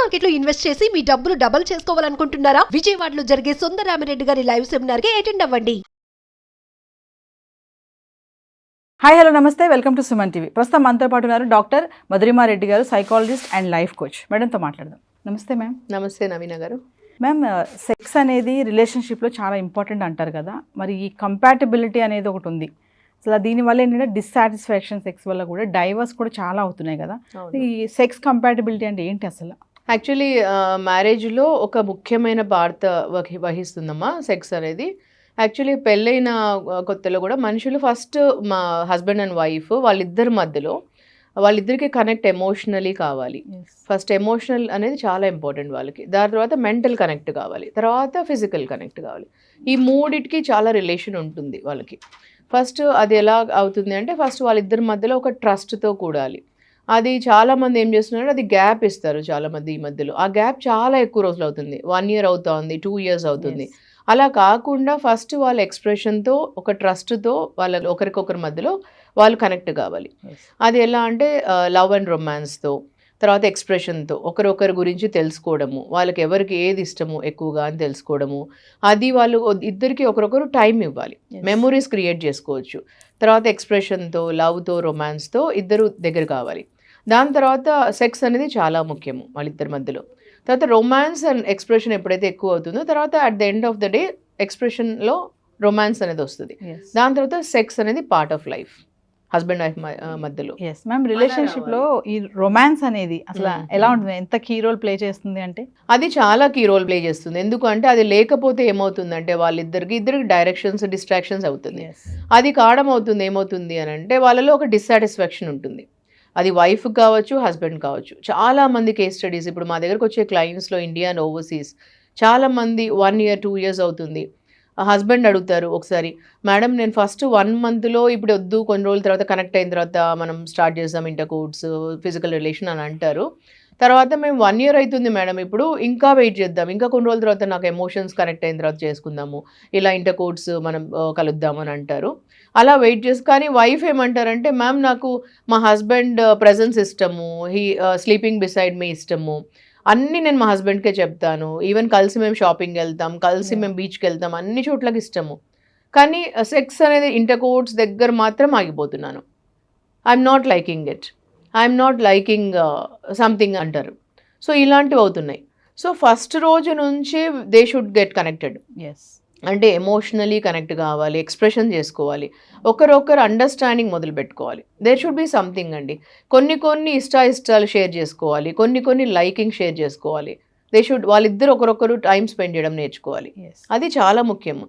Market లో invest చేసి మీ డబ్బులు డబుల్ చేసుకోవాలనుకుంటున్నారా? విజయవాడలో జరిగే సుందరరామిరెడ్డి గారి లైవ్ సెమినార్ కి అటెండ్ అవ్వండి. హాయ్ హలో నమస్తే, వెల్కమ్ టు సుమన్ టీవీ. ప్రస్తుతం మనతో పాటు ఉన్నారు డాక్టర్ మధురిమారెడ్డి గారు, సైకాలజిస్ట్ అండ్ లైఫ్ కోచ్. మేడంతో మాట్లాడదాం. నమస్తే మ్యామ్. నమస్తే నవీన గారు. మ్యామ్, సెక్స్ అనేది రిలేషన్షిప్లో చాలా ఇంపార్టెంట్ అంటారు కదా, మరి ఈ కంపాటబిలిటీ అనేది ఒకటి ఉంది. అసలు దీనివల్ల ఏంటంటే డిస్సాటిస్ఫాక్షన్ సెక్స్ వల్ల కూడా డైవర్స్ కూడా చాలా అవుతున్నాయి కదా. ఈ సెక్స్ కంపాటబిలిటీ అంటే ఏంటి అసలు? యాక్చువల్లీ మ్యారేజ్లో ఒక ముఖ్యమైన పాత్ర వహిస్తుందమ్మా సెక్స్ అనేది. యాక్చువల్లీ పెళ్ళైన కొత్తలో కూడా మనుషులు ఫస్ట్ మా హస్బెండ్ అండ్ వైఫ్ వాళ్ళిద్దరికి కనెక్ట్ ఎమోషనలీ కావాలి. ఫస్ట్ ఎమోషనల్ అనేది చాలా ఇంపార్టెంట్ వాళ్ళకి. దాని తర్వాత మెంటల్ కనెక్ట్ కావాలి, తర్వాత ఫిజికల్ కనెక్ట్ కావాలి. ఈ మూడిటికి చాలా రిలేషన్ ఉంటుంది వాళ్ళకి. ఫస్ట్ అది ఎలా అవుతుంది అంటే ఫస్ట్ వాళ్ళిద్దరి మధ్యలో ఒక ట్రస్ట్తో కూడాలి. అది చాలామంది ఏం చేస్తున్నారు, అది గ్యాప్ ఇస్తారు చాలామంది ఈ మధ్యలో. ఆ గ్యాప్ చాలా ఎక్కువ రోజులు అవుతుంది, 1 year అవుతుంది, 2 years అవుతుంది. అలా కాకుండా ఫస్ట్ వాళ్ళ ఎక్స్ప్రెషన్తో, ఒక ట్రస్ట్తో వాళ్ళ ఒకరికొకరి మధ్యలో వాళ్ళు కనెక్ట్ కావాలి. అది ఎలా అంటే లవ్ అండ్ రొమాన్స్తో, తర్వాత ఎక్స్ప్రెషన్తో ఒకరొకరి గురించి తెలుసుకోవడము, వాళ్ళకి ఎవరికి ఏది ఇష్టము ఎక్కువగా అని తెలుసుకోవడము. అది వాళ్ళు ఇద్దరికి ఒకరొకరు టైం ఇవ్వాలి, మెమొరీస్ క్రియేట్ చేసుకోవచ్చు. తర్వాత ఎక్స్ప్రెషన్తో, లవ్తో, రొమాన్స్తో ఇద్దరు దగ్గర కావాలి. దాని తర్వాత సెక్స్ అనేది చాలా ముఖ్యము వాళ్ళిద్దరి మధ్యలో. తర్వాత రొమాన్స్ అండ్ ఎక్స్ప్రెషన్ ఎప్పుడైతే ఎక్కువ అవుతుందో తర్వాత at the end of the day ఎక్స్ప్రెషన్లో రొమాన్స్ అనేది వస్తుంది. దాని తర్వాత సెక్స్ అనేది part of life husband wife మధ్యలో. ఎస్ మ్యామ్, రిలేషన్షిప్లో ఈ రొమాన్స్ అనేది అసలు ఎలా ఉంటుంది, ఎంత కీ రోల్ ప్లే చేస్తుంది అంటే? అది చాలా కీ రోల్ ప్లే చేస్తుంది. ఎందుకంటే అది లేకపోతే ఏమవుతుందంటే ఇద్దరికి డైరెక్షన్స్, డిస్ట్రాక్షన్స్ అవుతుంది. అది కారణం అవుతుంది ఏమవుతుంది అని అంటే వాళ్ళలో ఒక డిస్సాటిస్ఫాక్షన్ ఉంటుంది. అది వైఫ్ కావచ్చు, హస్బెండ్ కావచ్చు. చాలామంది కేస్ స్టడీస్ ఇప్పుడు మా దగ్గరకు వచ్చే క్లయింట్స్లో ఇండియా అండ్ ఓవర్సీస్ చాలామంది 1 year 2 years అవుతుంది. హస్బెండ్ అడుగుతారు ఒకసారి, మేడం నేను ఫస్ట్ 1 monthలో ఇప్పుడు వద్దు, కొన్ని రోజుల తర్వాత కనెక్ట్ అయిన తర్వాత మనం స్టార్ట్ చేద్దాం ఇంటర్కోర్స్, ఫిజికల్ రిలేషన్ అని అంటారు. తర్వాత మేము 1 year అవుతుంది మేడం, ఇప్పుడు ఇంకా వెయిట్ చేద్దాం, ఇంకా కొన్ని రోజుల తర్వాత నాకు ఎమోషన్స్ కనెక్ట్ అయిన తర్వాత చేసుకుందాము, ఇలా ఇంటర్కోర్స్ మనం కలుద్దాము అని అంటారు. అలా వెయిట్ చేసి, కానీ వైఫ్ ఏమంటారంటే మ్యామ్ నాకు మా హస్బెండ్ ప్రెజెన్స్ ఇష్టము, స్లీపింగ్ బిసైడ్ మీ ఇష్టము, అన్నీ నేను మా హస్బెండ్కే చెప్తాను, ఈవెన్ కలిసి మేము షాపింగ్ వెళ్తాం, కలిసి మేము బీచ్కి వెళ్తాం, అన్ని చోట్లకి ఇష్టము, కానీ సెక్స్ అనేది ఇంటర్కోర్స్ దగ్గర మాత్రం ఆగిపోతున్నాను, I'm not liking it, I'm not liking something అంటారు. సో ఇలాంటివి అవుతున్నాయి. సో ఫస్ట్ రోజు నుంచి they should get connected. Yes, అంటే ఎమోషనలీ కనెక్ట్ కావాలి, ఎక్స్ప్రెషన్ చేసుకోవాలి, ఒకరొకరు అండర్స్టాండింగ్ మొదలు పెట్టుకోవాలి. దేర్ షుడ్ బి సంథింగ్ అండి. కొన్ని ఇష్టాలు షేర్ చేసుకోవాలి, కొన్ని లైకింగ్ షేర్ చేసుకోవాలి. వాళ్ళిద్దరు ఒకరొకరు టైం స్పెండ్ చేయడం నేర్చుకోవాలి. అది చాలా ముఖ్యం.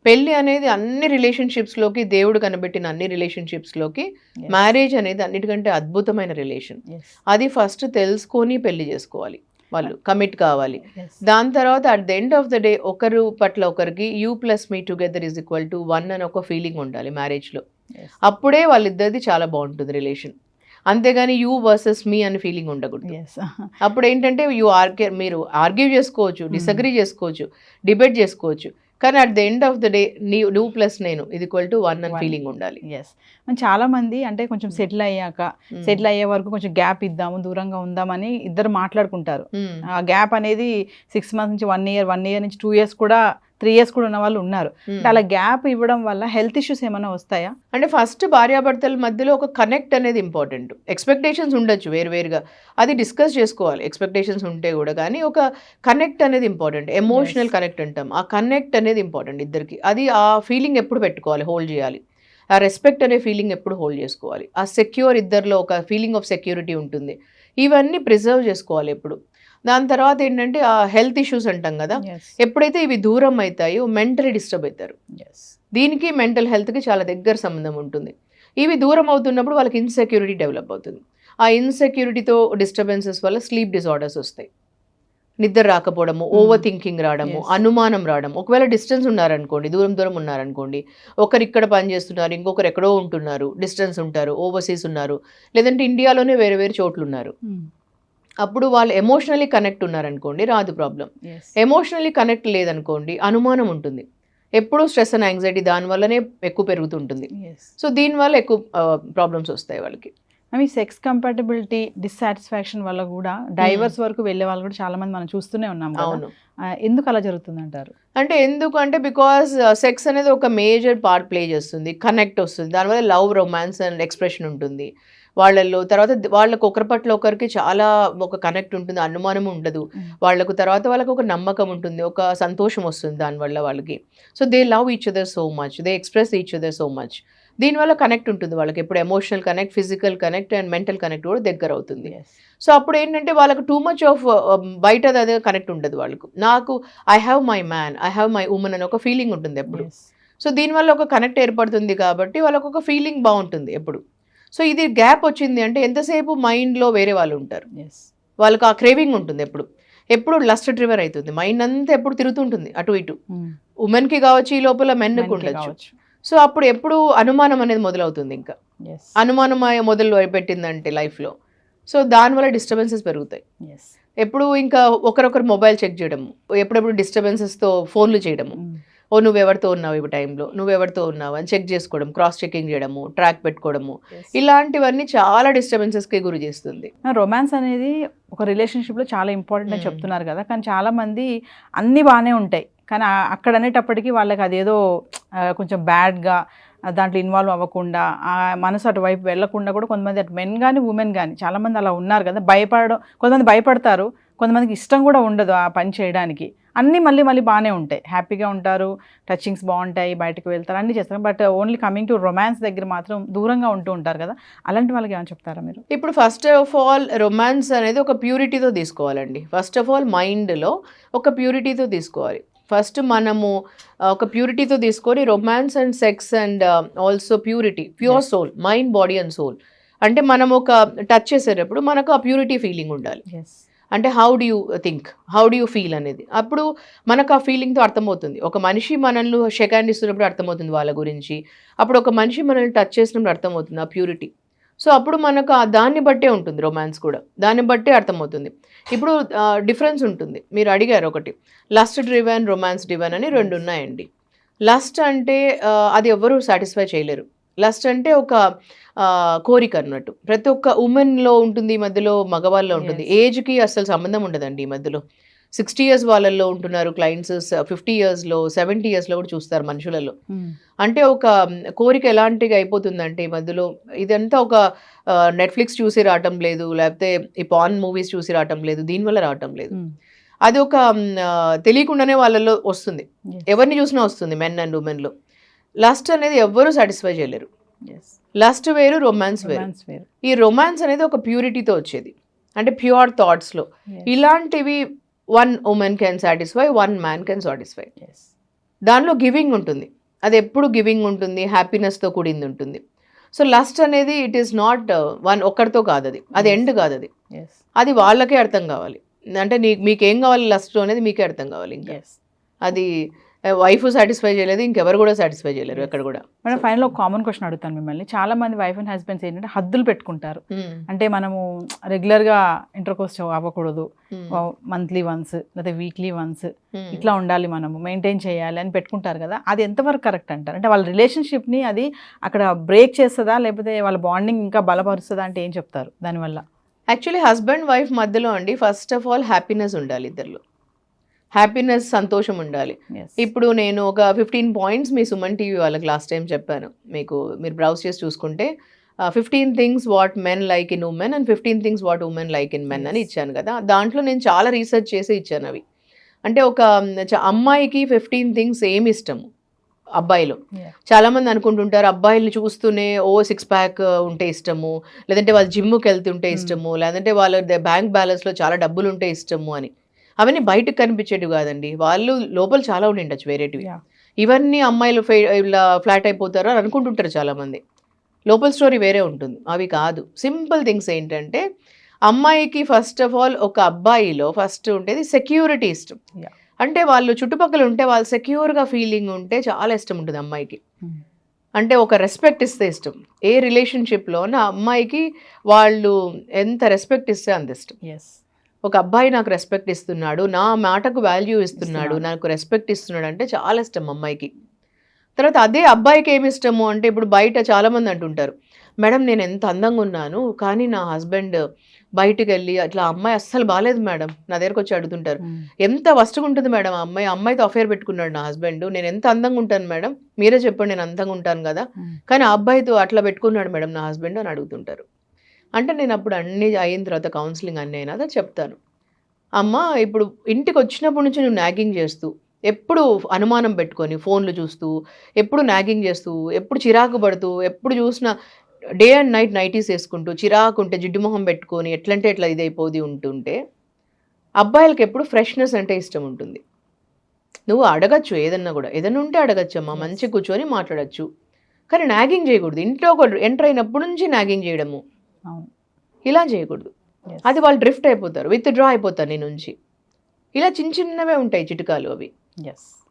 పెళ్ళి అనేది అన్ని రిలేషన్షిప్స్లోకి, దేవుడు కనబెట్టిన అన్ని రిలేషన్షిప్స్లోకి మ్యారేజ్ అనేది అన్నిటికంటే అద్భుతమైన రిలేషన్. అది ఫస్ట్ తెలుసుకొని పెళ్లి చేసుకోవాలి, వాళ్ళు కమిట్ కావాలి. దాని తర్వాత at the end of the day ఒకరు పట్ల ఒకరికి U+Me=1 అని ఒక ఫీలింగ్ ఉండాలి మ్యారేజ్లో. అప్పుడే వాళ్ళిద్దరిది చాలా బాగుంటుంది రిలేషన్. అంతేగాని యూ వర్సెస్ మీ అనే ఫీలింగ్ ఉండకూడదు. అప్పుడు ఏంటంటే మీరు ఆర్గ్యూ చేసుకోవచ్చు, డిసగ్రీ చేసుకోవచ్చు, డిబేట్ చేసుకోవచ్చు, కానీ at the end of the day నువ్వు ప్లస్ నేను =1 అని ఫీలింగ్ ఉండాలి. ఎస్, చాలా మంది అంటే కొంచెం సెటిల్ అయ్యే వరకు కొంచెం గ్యాప్ ఇద్దాము, దూరంగా ఉందామని ఇద్దరు మాట్లాడుకుంటారు. ఆ గ్యాప్ అనేది 6 months నుంచి 1 year నుంచి 2 years కూడా 3 years కూడా ఉన్న వాళ్ళు ఉన్నారు. అలా గ్యాప్ ఇవ్వడం వల్ల హెల్త్ ఇష్యూస్ ఏమైనా వస్తాయా? అంటే ఫస్ట్ భార్యాభర్తల మధ్యలో ఒక కనెక్ట్ అనేది ఇంపార్టెంట్. ఎక్స్పెక్టేషన్స్ ఉండొచ్చు వేరువేరుగా, అది డిస్కస్ చేసుకోవాలి ఎక్స్పెక్టేషన్స్ ఉంటే కూడా, కానీ ఒక కనెక్ట్ అనేది ఇంపార్టెంట్. ఎమోషనల్ కనెక్ట్ అంటాం, ఆ కనెక్ట్ అనేది ఇంపార్టెంట్ ఇద్దరికి. అది ఆ ఫీలింగ్ ఎప్పుడు పెట్టుకోవాలి, హోల్డ్ చేయాలి. ఆ రెస్పెక్ట్ అనే ఫీలింగ్ ఎప్పుడు హోల్డ్ చేసుకోవాలి. ఆ సెక్యూర్, ఇద్దరిలో ఒక ఫీలింగ్ ఆఫ్ సెక్యూరిటీ ఉంటుంది. ఇవన్నీ ప్రిజర్వ్ చేసుకోవాలి ఎప్పుడు. దాని తర్వాత ఏంటంటే ఆ హెల్త్ ఇష్యూస్ అంటాం కదా, ఎప్పుడైతే ఇవి దూరం అవుతాయో మెంటలీ డిస్టర్బ్ అవుతారు. దీనికి మెంటల్ హెల్త్కి చాలా దగ్గర సంబంధం ఉంటుంది. ఇవి దూరం అవుతున్నప్పుడు వాళ్ళకి ఇన్సెక్యూరిటీ డెవలప్ అవుతుంది. ఆ ఇన్సెక్యూరిటీతో డిస్టర్బెన్సెస్ వల్ల స్లీప్ డిజార్డర్స్ వస్తాయి, నిద్ర రాకపోవడము, ఓవర్ థింకింగ్ రావడము, అనుమానం రావడం. ఒకవేళ డిస్టెన్స్ ఉన్నారనుకోండి, దూరం ఉన్నారనుకోండి, ఒకరు ఇక్కడ పని చేస్తున్నారు, ఇంకొకరు ఎక్కడో ఉంటున్నారు, డిస్టెన్స్ ఉంటారు, ఓవర్సీస్ ఉన్నారు, లేదంటే ఇండియాలోనే వేరే చోట్లు ఉన్నారు, అప్పుడు వాళ్ళు ఎమోషనలీ కనెక్ట్ ఉన్నారనుకోండి రాదు ప్రాబ్లం. ఎమోషనలీ కనెక్ట్ లేదనుకోండి అనుమానం ఉంటుంది, ఎప్పుడూ స్ట్రెస్ అండ్ యాంగ్జైటీ దానివల్లనే ఎక్కువ పెరుగుతుంటుంది. సో దీనివల్ల ఎక్కువ ప్రాబ్లమ్స్ వస్తాయి వాళ్ళకి. అవి సెక్స్ కంపాటబిలిటీ డిస్సాటిస్ఫాక్షన్ వల్ల కూడా డైవర్స్ వరకు వెళ్ళే వాళ్ళు కూడా చాలా మంది మనం చూస్తూనే ఉన్నాం కదా. అవును. ఎందుకు అలా జరుగుతుంది అంటారు? అంటే ఎందుకంటే బికాస్ సెక్స్ అనేది ఒక మేజర్ పార్ట్ ప్లే చేస్తుంది, కనెక్ట్ వస్తుంది, దానివల్ల లవ్, రొమాన్స్ అండ్ ఎక్స్ప్రెషన్ ఉంటుంది వాళ్ళల్లో. తర్వాత వాళ్ళకు ఒకరి పట్ల ఒకరికి చాలా ఒక కనెక్ట్ ఉంటుంది, అనుమానం ఉండదు వాళ్ళకు. తర్వాత వాళ్ళకు ఒక నమ్మకం ఉంటుంది, ఒక సంతోషం వస్తుంది దానివల్ల వాళ్ళకి. So they love each other so much, they express each other so much. దీనివల్ల కనెక్ట్ ఉంటుంది వాళ్ళకి, ఎప్పుడు emotional connect, physical connect and mental connect కూడా దగ్గర అవుతుంది. సో అప్పుడు ఏంటంటే వాళ్ళకు టూ మచ్ ఆఫ్ బయట అదే కనెక్ట్ ఉండదు వాళ్ళకు. నాకు I have my man, I have my women అని ఒక ఫీలింగ్ ఉంటుంది ఎప్పుడు. సో దీనివల్ల ఒక కనెక్ట్ ఏర్పడుతుంది కాబట్టి వాళ్ళకు ఒక ఫీలింగ్ బాగుంటుంది ఎప్పుడు. సో ఇది గ్యాప్ వచ్చింది అంటే ఎంతసేపు మైండ్లో వేరే వాళ్ళు ఉంటారు, వాళ్ళకి ఆ క్రేవింగ్ ఉంటుంది ఎప్పుడు లస్ట్ డ్రివర్ అవుతుంది, మైండ్ అంతా ఎప్పుడు తిరుగుతుంటుంది అటు ఇటు. ఉమెన్కి కావచ్చు, ఈ లోపల మెన్కి ఉండొచ్చు. సో అప్పుడు ఎప్పుడు అనుమానం అనేది మొదలవుతుంది, ఇంకా అనుమానం మొదలు పెట్టిందంటే లైఫ్లో. సో దానివల్ల డిస్టర్బెన్సెస్ పెరుగుతాయి. ఎప్పుడు ఇంకా ఒకరొకరు మొబైల్ చెక్ చేయడము, ఎప్పుడెప్పుడు డిస్టర్బెన్సెస్తో ఫోన్లు చేయడము, ఓ నువ్వెవరితో ఉన్నావు ఈ టైంలో, నువ్వెవరితో ఉన్నావు అని చెక్ చేసుకోవడం, క్రాస్ చెకింగ్ చేయడము, ట్రాక్ పెట్టుకోవడము, ఇలాంటివన్నీ చాలా డిస్టర్బెన్సెస్కి గురి చేస్తుంది. రొమాన్స్ అనేది ఒక రిలేషన్షిప్లో చాలా ఇంపార్టెంట్ అని చెప్తున్నారు కదా, కానీ చాలా మంది అన్నీ బాగానే ఉంటాయి, కానీ అక్కడ అనేటప్పటికీ వాళ్ళకి అదేదో కొంచెం బ్యాడ్గా దాంట్లో ఇన్వాల్వ్ అవ్వకుండా, ఆ మనసు అటువైపు వెళ్లకుండా కూడా కొంతమంది అటు మెన్ కానీ ఉమెన్ కానీ చాలామంది అలా ఉన్నారు కదా. కొంతమంది భయపడతారు, కొంతమందికి ఇష్టం కూడా ఉండదు ఆ పని చేయడానికి. అన్నీ మళ్ళీ బాగానే ఉంటాయి, హ్యాపీగా ఉంటారు, టచింగ్స్ బాగుంటాయి, బయటకు వెళ్తారు, అన్నీ చేస్తారు. But only coming to romance దగ్గర మాత్రం దూరంగా ఉంటూ ఉంటారు కదా. అలాంటి వాళ్ళకి ఏమైనా చెప్తారా మీరు? ఇప్పుడు ఫస్ట్ ఆఫ్ ఆల్ రొమాన్స్ అనేది ఒక ప్యూరిటీతో తీసుకోవాలండి. ఫస్ట్ ఆఫ్ ఆల్ మైండ్లో ఒక ప్యూరిటీతో తీసుకోవాలి. ఫస్ట్ మనము ఒక ప్యూరిటీతో తీసుకొని romance and sex and also pure soul, mind, body and soul. అంటే మనం ఒక టచ్ చేసేటప్పుడు మనకు ఆ ప్యూరిటీ ఫీలింగ్ ఉండాలి. అంటే how do you think, how do you feel అనేది అప్పుడు మనకు ఆ ఫీలింగ్తో అర్థమవుతుంది. ఒక మనిషి మనల్ని షేక్ హ్యాండ్ ఇస్తున్నప్పుడు అర్థమవుతుంది వాళ్ళ గురించి, అప్పుడు ఒక మనిషి మనల్ని టచ్ చేసినప్పుడు అర్థమవుతుంది ఆ ప్యూరిటీ. సో అప్పుడు మనకు దాన్ని బట్టే ఉంటుంది రొమాన్స్ కూడా, దాన్ని బట్టే అర్థమవుతుంది. ఇప్పుడు డిఫరెన్స్ ఉంటుంది. మీరు అడిగారు ఒకటి లస్ట్ డ్రివెన్, రొమాన్స్ డ్రివెన్ అని రెండు ఉన్నాయండి. లస్ట్ అంటే అది ఎవరు సాటిస్ఫై చేయలేరు. లస్ట్ అంటే ఒక కోరిక అన్నట్టు, ప్రతి ఒక్క ఉమెన్లో ఉంటుంది, ఈ మధ్యలో మగవాళ్ళలో ఉంటుంది. ఏజ్కి అసలు సంబంధం ఉండదండి. ఈ మధ్యలో 60 years వాళ్ళల్లో ఉంటున్నారు క్లయింట్స్, 50 yearsలో 70 yearsలో కూడా చూస్తారు మనుషులలో. అంటే ఒక కోరిక ఎలాంటిగా అయిపోతుందంటే ఈ మధ్యలో ఇదంతా ఒక నెట్ఫ్లిక్స్ చూసి రావటం లేదు, లేకపోతే ఈ పాన్ మూవీస్ చూసి రావటం లేదు, దీనివల్ల రావటం లేదు. అది ఒక తెలియకుండానే వాళ్ళలో వస్తుంది, ఎవరిని చూసినా వస్తుంది, మెన్ అండ్ ఉమెన్లో. లస్ట్ అనేది ఎవ్వరూ సాటిస్ఫై చేయలేరు. లస్ట్ వేరు, రొమాన్స్ వేరు. ఈ రొమాన్స్ అనేది ఒక ప్యూరిటీతో వచ్చేది, అంటే ప్యూర్ థాట్స్లో. ఇలాంటివి one women can satisfy, one man can satisfy. దానిలో గివింగ్ ఉంటుంది, అది ఎప్పుడు గివింగ్ ఉంటుంది, హ్యాపీనెస్తో కూడింది ఉంటుంది. సో లస్ట్ అనేది ఇట్ ఈస్ నాట్ ఒక్కరితో కాదు, అది ఎండ్ కాదు, అది వాళ్ళకే అర్థం కావాలి. అంటే మీకేం కావాలి లస్ట్లో అనేది మీకే అర్థం కావాలి. ఇంకా అది వైఫ్ సాటిస్ఫై చేయలేదు, ఇంకెవరు కూడా సాటిస్ఫై చేయలేరు ఎక్కడ కూడా. మేడం ఫైనల్ ఒక కామన్ క్వశ్చన్ అడుగుతాను మిమ్మల్ని. చాలా మంది వైఫ్ అండ్ హస్బెండ్స్ ఏంటంటే హద్దులు పెట్టుకుంటారు. అంటే మనము రెగ్యులర్గా ఇంటర్కోర్స్ అవ్వకూడదు, మంత్లీ వన్స్ లేదా వీక్లీ వన్స్ ఇట్లా ఉండాలి, మనము మెయింటైన్ చేయాలి అని పెట్టుకుంటారు కదా. అది ఎంతవరకు కరెక్ట్ అంటారు? అంటే వాళ్ళ రిలేషన్షిప్ని అది అక్కడ బ్రేక్ చేస్తుందా, లేకపోతే వాళ్ళ బాండింగ్ ఇంకా బలపరుస్తుందా అంటే ఏం చెప్తారు దానివల్ల? యాక్చువల్లీ హస్బెండ్ వైఫ్ మధ్యలో అండి ఫస్ట్ ఆఫ్ ఆల్ హ్యాపీనెస్ ఉండాలి, ఇద్దరిలో హ్యాపీనెస్, సంతోషం ఉండాలి. ఇప్పుడు నేను ఒక 15 points మీ సుమన్ టీవీ వాళ్ళకి లాస్ట్ టైం చెప్పాను, మీరు బ్రౌజ్ చేసి చూసుకుంటే 15 things what men like in women and 15 things what women like in men అని ఇచ్చాను కదా. దాంట్లో నేను చాలా రీసెర్చ్ చేసి ఇచ్చాను అవి. అంటే ఒక అమ్మాయికి 15 things ఏమి ఇష్టము అబ్బాయిలో. చాలా మంది అనుకుంటుంటారు అబ్బాయిల్ని చూస్తూనే 6 pack ఉంటే ఇష్టము, లేదంటే వాళ్ళు జిమ్కి వెళ్తుంటే ఇష్టము, లేదంటే వాళ్ళ బ్యాంక్ బ్యాలెన్స్లో చాలా డబ్బులు ఉంటే ఇష్టము అని. అవన్నీ బయటకు కనిపించేటివి కాదండి, వాళ్ళు లోపల చాలా ఉండి ఉండొచ్చు వేరేటివి. ఇవన్నీ అమ్మాయిలు ఇలా ఫ్లాట్ అయిపోతారు అని అనుకుంటుంటారు చాలామంది, లోపల స్టోరీ వేరే ఉంటుంది. అవి కాదు, సింపుల్ థింగ్స్ ఏంటంటే అమ్మాయికి ఫస్ట్ ఆఫ్ ఆల్ ఒక అబ్బాయిలో ఫస్ట్ ఉండేది సెక్యూరిటీ ఇష్టం. అంటే వాళ్ళు చుట్టుపక్కల ఉంటే వాళ్ళు సెక్యూర్గా ఫీలింగ్ ఉంటే చాలా ఇష్టం ఉంటుంది అమ్మాయికి. అంటే ఒక రెస్పెక్ట్ ఇస్తే ఇష్టం. ఏ రిలేషన్షిప్లో నా అమ్మాయికి వాళ్ళు ఎంత రెస్పెక్ట్ ఇస్తే అంత ఇష్టం. ఒక అబ్బాయి నాకు రెస్పెక్ట్ ఇస్తున్నాడు, నా మాటకు వాల్యూ ఇస్తున్నాడు, నాకు రెస్పెక్ట్ ఇస్తున్నాడు అంటే చాలా ఇష్టం అమ్మాయికి. తర్వాత అదే అబ్బాయికి ఏమి ఇష్టము అంటే ఇప్పుడు బయట చాలామంది అంటుంటారు మేడం నేను ఎంత అందంగా ఉన్నాను, కానీ నా హస్బెండ్ బయటికి వెళ్ళి అట్లా అమ్మాయి అస్సలు బాగాలేదు మేడం నా దగ్గరకు వచ్చి అడుగుతుంటారు. ఎంత వస్తుగా ఉంటుంది మేడం ఆ అమ్మాయితో అఫేర్ పెట్టుకున్నాడు నా హస్బెండ్, నేను ఎంత అందంగా ఉంటాను మేడం, మీరే చెప్పండి నేను అందంగా ఉంటాను కదా, కానీ ఆ అబ్బాయితో అట్లా పెట్టుకున్నాడు మేడం నా హస్బెండ్ అని అడుగుతుంటారు. అంటే నేను అప్పుడు అన్ని అయిన తర్వాత కౌన్సిలింగ్ అన్నీ అయినా చెప్తాను, అమ్మ ఇప్పుడు ఇంటికి వచ్చినప్పటి నుంచి నువ్వు నాగింగ్ చేస్తూ, ఎప్పుడు అనుమానం పెట్టుకొని ఫోన్లు చూస్తూ, ఎప్పుడు నాగింగ్ చేస్తూ, ఎప్పుడు చిరాకు పడుతూ, ఎప్పుడు చూసినా డే అండ్ నైట్ నైటీస్ వేసుకుంటూ, చిరాకు ఉంటే జిడ్డు మొహం పెట్టుకొని ఎట్లంటే ఎట్లా ఇదైపోది ఉంటుంటే, అబ్బాయిలకి ఎప్పుడు ఫ్రెష్నెస్ అంటే ఇష్టం ఉంటుంది. నువ్వు అడగచ్చు ఏదన్నా కూడా, ఏదన్నా ఉంటే అడగచ్చమ్మా, మంచి కూర్చొని మాట్లాడచ్చు, కానీ నాగింగ్ చేయకూడదు. ఇంట్లో ఒక ఎంటర్ అయినప్పటి నుంచి నాగింగ్ చేయడము ఇలా చేయకూడదు. అది వాళ్ళు డ్రిఫ్ట్ అయిపోతారు, విత్ డ్రా అయిపోతారు నీ నుంచి. ఇలా చిన్న చిన్నవే ఉంటాయి చిట్కాలు అవి.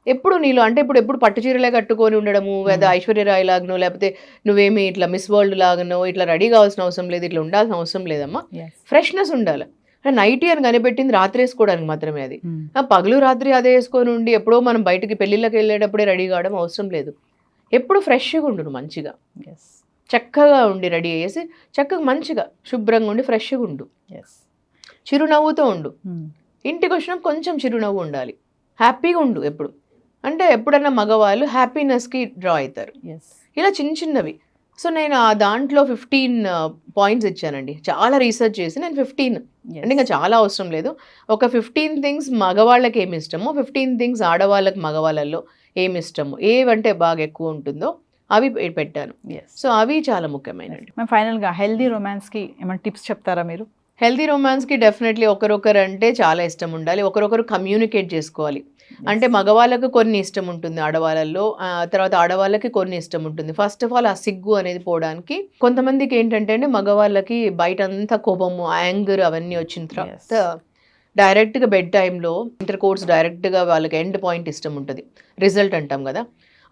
ఎప్పుడు నీలో అంటే ఎప్పుడు పట్టు చీరలే కట్టుకొని ఉండడము, లేదా ఐశ్వర్యరాయ్ లాగనో, లేకపోతే నువ్వేమి ఇట్లా మిస్ వరల్డ్ లాగనో ఇట్లా రెడీ కావాల్సిన అవసరం లేదు, ఇట్లా ఉండాల్సిన అవసరం లేదమ్మా. ఫ్రెష్నెస్ ఉండాలి. నైటీ అని కనిపెట్టింది రాత్రి వేసుకోవడానికి మాత్రమే, అది పగలు రాత్రి అదే వేసుకొని ఉండి ఎప్పుడో మనం బయటికి పెళ్ళిళ్ళకి వెళ్ళేటప్పుడే రెడీ కావడం అవసరం లేదు. ఎప్పుడు ఫ్రెష్గా ఉండు, మంచిగా చక్కగా ఉండి రెడీ అయ్యేసి చక్కగా మంచిగా శుభ్రంగా ఉండి ఫ్రెష్గా ఉండు, చిరునవ్వుతో ఉండు. ఇంటికి వచ్చినా కొంచెం చిరునవ్వు ఉండాలి, హ్యాపీగా ఉండు ఎప్పుడు. అంటే ఎప్పుడన్నా మగవాళ్ళు హ్యాపీనెస్కి డ్రా అవుతారు. ఇలా చిన్న చిన్నవి. సో నేను ఆ దాంట్లో 15 పాయింట్స్ ఇచ్చానండి. చాలా రీసెర్చ్ చేసి నేను 15 అంటే ఇంకా చాలా అవసరం లేదు, ఒక 15 థింగ్స్ మగవాళ్ళకి ఏమి ఇష్టమో, 15 థింగ్స్ ఆడవాళ్ళకి మగవాళ్ళల్లో ఏమి ఇష్టమో, ఏవంటే బాగా ఎక్కువ ఉంటుందో అవి పెట్టాను. సో అవి చాలా ముఖ్యమైనవి. ఫైనల్గా హెల్దీ రొమాన్స్కి ఏమైనా టిప్స్ చెప్తారా మీరు? హెల్దీ రొమాన్స్కి డెఫినెట్లీ ఒకరొకరు అంటే చాలా ఇష్టం ఉండాలి, ఒకరొకరు కమ్యూనికేట్ చేసుకోవాలి. అంటే మగవాళ్ళకు కొన్ని ఇష్టం ఉంటుంది ఆడవాళ్ళల్లో, తర్వాత ఆడవాళ్ళకి కొన్ని ఇష్టం ఉంటుంది. ఫస్ట్ ఆఫ్ ఆల్ ఆ సిగ్గు అనేది పోవడానికి, కొంతమందికి ఏంటంటే అండి మగవాళ్ళకి బయట అంతా కోపము, యాంగర్ అవన్నీ వచ్చిన తర్వాత డైరెక్ట్గా బెడ్ టైంలో ఇంటర్ కోర్స్ డైరెక్ట్గా వాళ్ళకి ఎండ్ పాయింట్ ఇష్టం ఉంటుంది, రిజల్ట్ అంటాం కదా.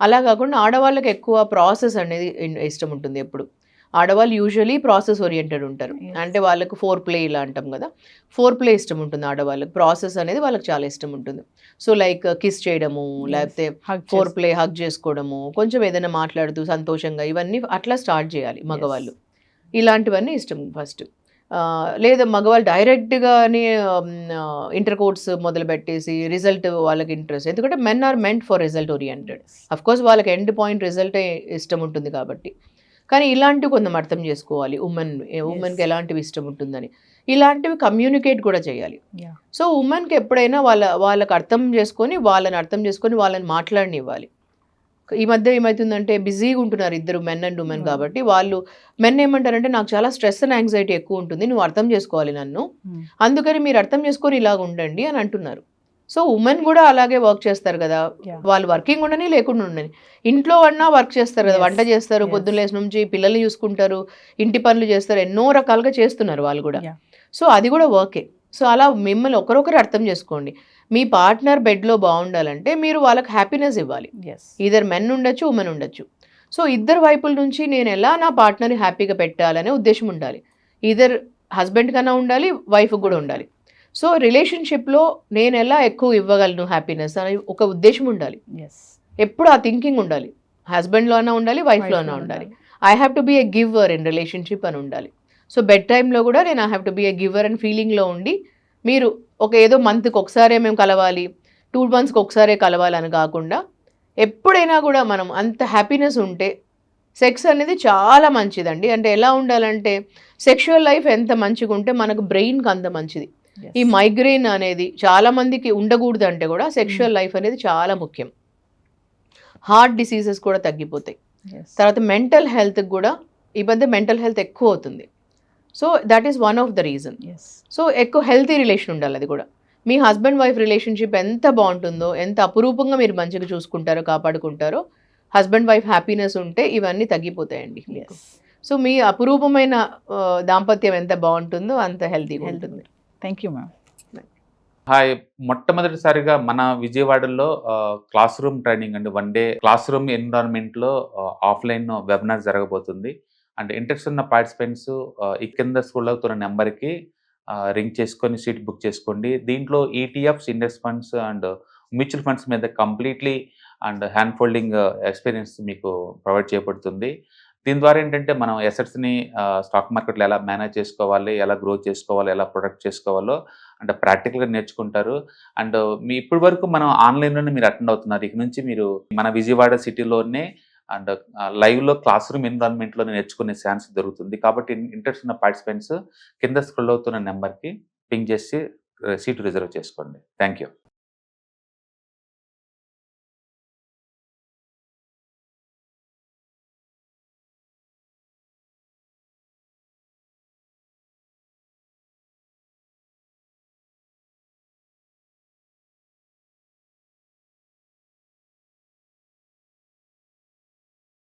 అలా కాకుండా ఆడవాళ్ళకి ఎక్కువ ప్రాసెస్ అనేది ఇష్టం ఉంటుంది. ఎప్పుడు ఆడవాళ్ళు యూజువలీ ప్రాసెస్ ఓరియంటెడ్ ఉంటారు, అంటే వాళ్ళకు 4 ఇలా అంటాం కదా, 4 ఇష్టం ఉంటుంది ఆడవాళ్ళకి. ప్రాసెస్ అనేది వాళ్ళకి చాలా ఇష్టం ఉంటుంది. సో లైక్ కిస్ చేయడము, లేకపోతే 4 హగ్ చేసుకోవడము, కొంచెం ఏదైనా మాట్లాడుతూ సంతోషంగా, ఇవన్నీ అట్లా స్టార్ట్ చేయాలి మగవాళ్ళు. ఇలాంటివన్నీ ఇష్టం ఫస్ట్. లేదా మగవాళ్ళు డైరెక్ట్గానే ఇంటర్ కోర్స్ మొదలు పెట్టేసి రిజల్ట్ వాళ్ళకి ఇంట్రెస్ట్, ఎందుకంటే men are meant for result oriented. Of course వాళ్ళకి ఎండ్ పాయింట్ రిజల్టే ఇష్టం ఉంటుంది కాబట్టి, కానీ ఇలాంటివి కొంచెం అర్థం చేసుకోవాలి. ఉమెన్కి ఎలాంటివి ఇష్టం ఉంటుందని ఇలాంటివి కమ్యూనికేట్ కూడా చేయాలి. సో ఉమెన్కి ఎప్పుడైనా వాళ్ళకి అర్థం చేసుకొని వాళ్ళని మాట్లాడనివ్వాలి. ఈ మధ్య ఏమవుతుందంటే బిజీగా ఉంటున్నారు ఇద్దరు, మెన్ అండ్ ఉమెన్. కాబట్టి వాళ్ళు మెన్ ఏమంటారంటే నాకు చాలా స్ట్రెస్ అండ్ యాంగ్జైటీ ఎక్కువ ఉంటుంది, నువ్వు అర్థం చేసుకోవాలి నన్ను, అందుకని మీరు అర్థం చేసుకొని ఇలాగ ఉండండి అని అంటున్నారు. సో ఉమెన్ కూడా అలాగే వర్క్ చేస్తారు కదా, వాళ్ళు వర్కింగ్ ఉండని లేకుండా ఉండని, ఇంట్లో అన్నా వర్క్ చేస్తారు కదా, వంట చేస్తారు, పొద్దున్న నుంచి పిల్లల్ని చూసుకుంటారు, ఇంటి పనులు చేస్తారు, ఎన్నో రకాలుగా చేస్తున్నారు వాళ్ళు కూడా. సో అది కూడా వర్కే. సో అలా మిమ్మల్ని ఒకరొకరు అర్థం చేసుకోండి. మీ పార్ట్నర్ బెడ్లో బాగుండాలంటే మీరు వాళ్ళకి హ్యాపీనెస్ ఇవ్వాలి. ఈధర్ మెన్ ఉండొచ్చు, ఉమెన్ ఉండొచ్చు. సో ఇద్దరు వైపుల నుంచి నేను ఎలా నా పార్ట్నర్ని హ్యాపీగా పెట్టాలనే ఉద్దేశం ఉండాలి. ఈధర్ హస్బెండ్ కన్నా ఉండాలి, వైఫ్ కూడా ఉండాలి. సో రిలేషన్షిప్లో నేను ఎలా ఎక్కువ ఇవ్వగలను హ్యాపీనెస్ అని ఒక ఉద్దేశం ఉండాలి. ఎప్పుడు ఆ థింకింగ్ ఉండాలి. హస్బెండ్లో అయినా ఉండాలి, వైఫ్లో అయినా ఉండాలి. I have to be a giver in relationship అని ఉండాలి. సో బెడ్ టైంలో కూడా నేను I have to be a giver and ఫీలింగ్లో ఉండి, మీరు ఏదో మంత్కి ఒకసారే మేము కలవాలి, 2 monthsకి ఒకసారే కలవాలని కాకుండా ఎప్పుడైనా కూడా మనం అంత హ్యాపీనెస్ ఉంటే సెక్స్ అనేది చాలా మంచిదండి. అంటే ఎలా ఉండాలంటే సెక్షువల్ లైఫ్ ఎంత మంచిగా ఉంటే మనకు బ్రెయిన్కి అంత మంచిది. ఈ మైగ్రెయిన్ అనేది చాలా మందికి ఉండకూడదు, అంటే కూడా సెక్షువల్ లైఫ్ అనేది చాలా ముఖ్యం. హార్ట్ డిసీజెస్ కూడా తగ్గిపోతాయి. తర్వాత మెంటల్ హెల్త్కి కూడా ఈ మధ్య మెంటల్ హెల్త్ ఎక్కువ అవుతుంది. So that is one of the reason. So ఎక్కువ హెల్తీ రిలేషన్ ఉండాలి. అది కూడా మీ హస్బెండ్ వైఫ్ రిలేషన్షిప్ ఎంత బాగుంటుందో, ఎంత అపురూపంగా మీరు మంచిగా చూసుకుంటారో, కాపాడుకుంటారో, హస్బెండ్ వైఫ్ హ్యాపీనెస్ ఉంటే ఇవన్నీ తగ్గిపోతాయండి. సో మీ అపురూపమైన దాంపత్యం ఎంత బాగుంటుందో అంత హెల్తీగా ఉంటుంది. Thank you ma'am. హాయ్, మొట్టమొదటిసారిగా మన విజయవాడలో క్లాస్ రూమ్ ట్రైనింగ్ అండి, 1 day క్లాస్ రూమ్ ఎన్విరాన్మెంట్లో ఆఫ్లైన్ వెబినార్ జరగబోతుంది. అండ్ ఇంట్రెస్ట్ ఉన్న పార్టిసిపెంట్స్ ఈ కింద స్కూల్లో అవుతున్న నెంబర్కి రింగ్ చేసుకొని సీట్ బుక్ చేసుకోండి. దీంట్లో ETFs, index funds and mutual funds మీద completely and hand holding experience మీకు ప్రొవైడ్ చేయబడుతుంది. దీని ద్వారా ఏంటంటే మనం ఎసెట్స్ని స్టాక్ మార్కెట్లో ఎలా మేనేజ్ చేసుకోవాలి, ఎలా గ్రో చేసుకోవాలి, ఎలా ప్రొడక్ట్ చేసుకోవాలో అంటే ప్రాక్టికల్గా నేర్చుకుంటారు. అండ్ మీ ఇప్పటి వరకు మనం ఆన్లైన్లోనే మీరు అటెండ్ అవుతున్నారు. ఇక నుంచి మీరు మన విజయవాడ సిటీలోనే అండ్ లైవ్లో క్లాస్ రూమ్ ఎన్విరాన్మెంట్లో నేర్చుకునే ఛాన్స్ దొరుకుతుంది. కాబట్టి ఇంట్రెస్ట్ ఉన్న పార్టిసిపెంట్స్ కింద స్క్రోల్ అవుతున్న నెంబర్కి పింగ్ చేసి సీటు రిజర్వ్ చేసుకోండి. Thank you.